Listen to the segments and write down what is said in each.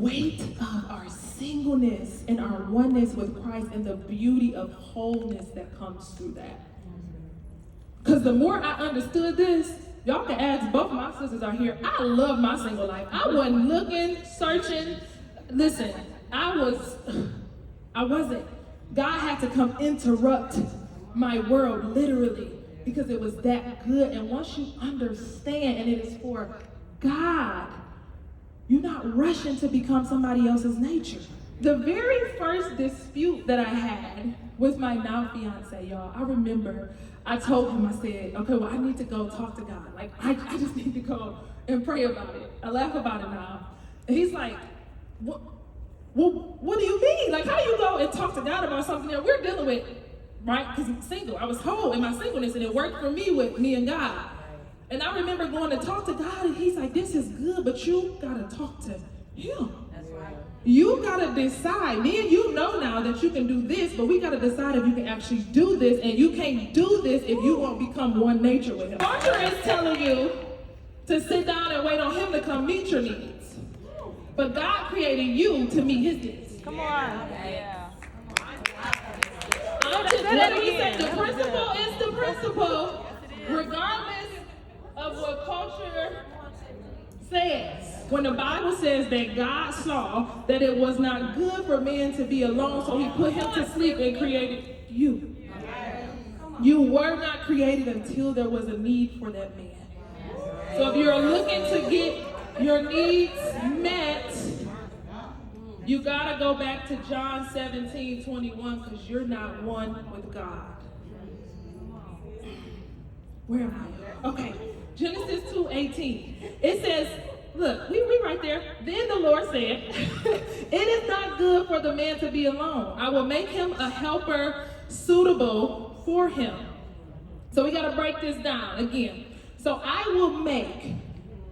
weight of our singleness and our oneness with Christ and the beauty of wholeness that comes through that. Because the more I understood this, y'all can ask, both my sisters are here. I love my single life. I wasn't looking, searching. Listen, I wasn't. God had to come interrupt my world, literally, because it was that good. And once you understand, and it is for God, you're not rushing to become somebody else's nature. The very first dispute that I had with my now fiance, y'all, I remember I told him, I said, okay, well, I need to go talk to God. Like, I just need to go and pray about it. I laugh about it now. And he's like, what do you mean? Like, how you go and talk to God about something that we're dealing with, right? Because I'm single. I was whole in my singleness, and it worked for me with me and God. And I remember going to talk to God, and he's like, this is good, but you got to talk to him. That's right. You got to decide. Me and you know now that you can do this, but we got to decide if you can actually do this, and you can't do this if you won't become one nature with him. Culture is telling you to sit down and wait on him to come meet your needs. But God created you to meet his needs. Come on. Yeah. I'm just letting you say the principle is the principle, regardless of what culture says. When the Bible says that God saw that it was not good for man to be alone, so he put him to sleep and created you. You were not created until there was a need for that man. So if you're looking to get your needs met, you gotta go back to John 17:21, because you're not one with God. Where am I? Okay, Genesis 2:18. It says, look, we right there. Then the Lord said, it is not good for the man to be alone. I will make him a helper suitable for him. So we gotta break this down again. So I will make,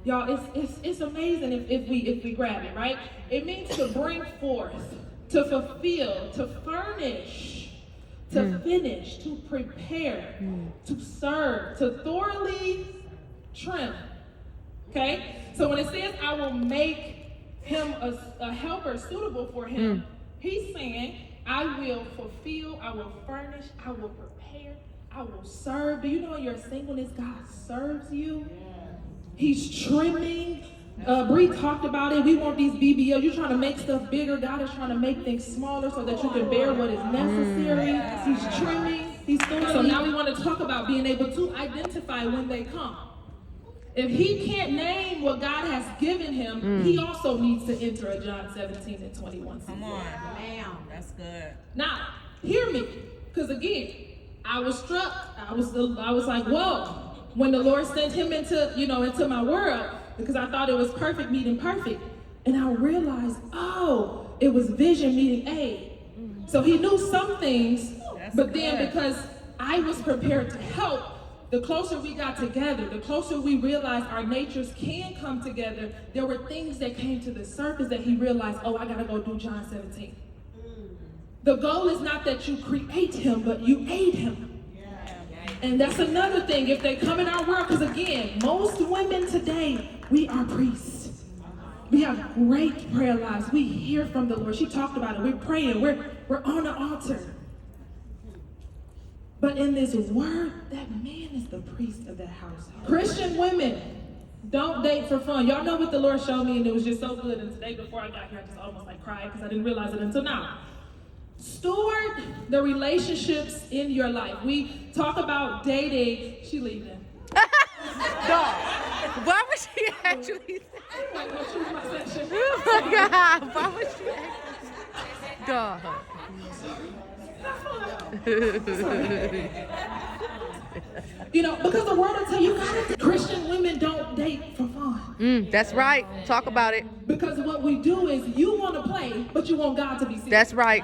y'all, it's amazing if we grab it, right? It means to bring forth, to fulfill, to furnish, to finish, to prepare, to serve, to thoroughly trim. Okay? So when it says I will make him a helper suitable for him, he's saying I will fulfill, I will furnish, I will prepare, I will serve. Do you know in your singleness God serves you? He's trimming. Bree talked about it. We want these BBL. You're trying to make stuff bigger. God is trying to make things smaller so that you can bear what is necessary. He's trimming. He's doing. So now we want to talk about being able to identify when they come. If he can't name what God has given him, he also needs to enter a John 17:21. Come on. Damn. That's good. Now, hear me. Because again, I was struck. I was like, whoa. When the Lord sent him into my world, because I thought it was perfect meeting perfect. And I realized, oh, it was vision meeting aid. So he knew some things, but then because I was prepared to help, the closer we got together, the closer we realized our natures can come together, there were things that came to the surface that he realized, oh, I gotta go do John 17. The goal is not that you create him, but you aid him. And that's another thing, if they come in our world, because again, most women today, we are priests. We have great prayer lives. We hear from the Lord. She talked about it. We're praying. We're on the altar. But in this word, that man is the priest of that house. Christian women, don't date for fun. Y'all know what the Lord showed me, and it was just so good. And today, before I got here, I just almost like cried because I didn't realize it until now. Steward the relationships in your life. We talk about dating. She leaving. Dog. Why would she actually? Like, go choose my section. Oh my God. Why would she actually? Dog. Because the word will tell you, Christian women don't date for fun. That's right. Talk about it. Because what we do is you want to play, but you want God to be serious. That's right.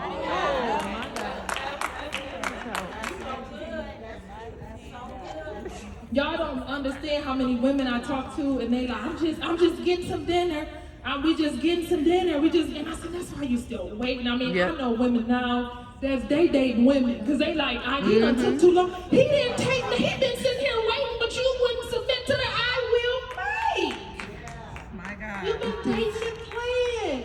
Y'all don't understand how many women I talk to, and they like, I'm just getting some dinner. We just getting some dinner. And I said, that's why you still waiting. I mean, I know women now. They dating women because they like, he done took too long. He didn't take me. He been sitting here waiting, but you wouldn't submit to the I will make. My God. You've been dating and playing.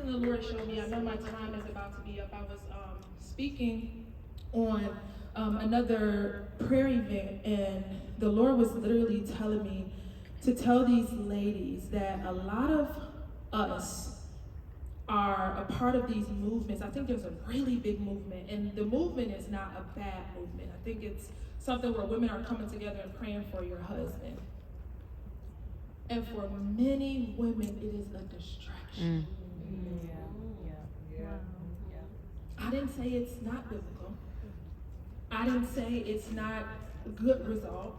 the Lord showed me, I know my time is about to be up. I was speaking on another prayer event, and the Lord was literally telling me to tell these ladies that a lot of us are a part of these movements. I think there's a really big movement, and the movement is not a bad movement. I think it's something where women are coming together and praying for your husband. And for many women, it is a distraction. I didn't say it's not biblical. I didn't say it's not a good result.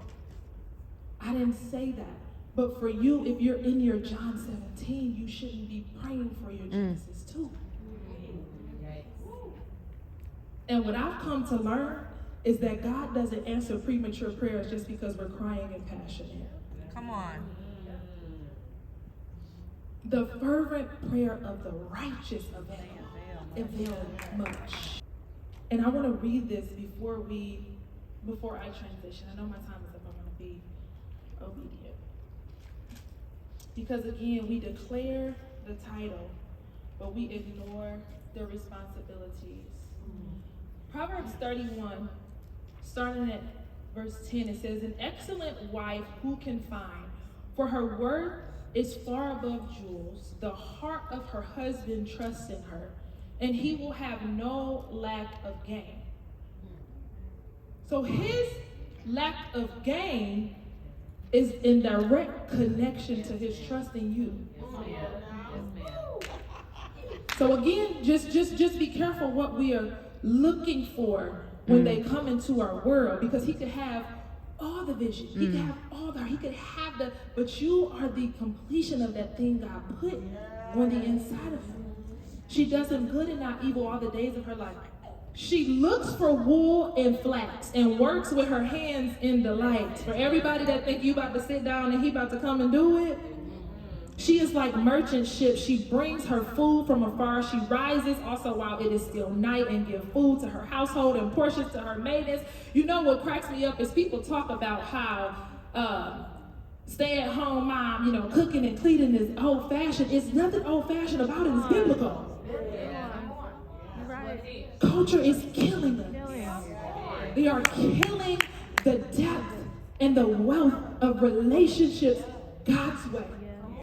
I didn't say that. But for you, if you're in your John 17, you shouldn't be praying for your Genesis 2. And what I've come to learn is that God doesn't answer premature prayers just because we're crying and passionate. Come on. The fervent prayer of the righteous avail much. And I want to read this before I transition. I know my time is up. I want to be obedient. Because again, we declare the title, but we ignore the responsibilities. Proverbs 31, starting at verse 10, it says, "An excellent wife who can find? For her worth is far above jewels. The heart of her husband trusts in her, and he will have no lack of gain." So his lack of gain is in direct connection to his trust in you. So again, just be careful what we are looking for when they come into our world, because he could have all the vision, he could have all the, he could have the, but you are the completion of that thing God put on the inside of you. She does him good and not evil all the days of her life. She looks for wool and flax and works with her hands in delight. For everybody that think you about to sit down and he about to come and do it, she is like merchant ships. She brings her food from afar. She rises also while it is still night and give food to her household and portions to her maidens. You know what cracks me up is people talk about how stay-at-home mom, cooking and cleaning is old-fashioned. It's nothing old-fashioned about it. It's biblical. Culture is killing us. They are killing the depth and the wealth of relationships God's way.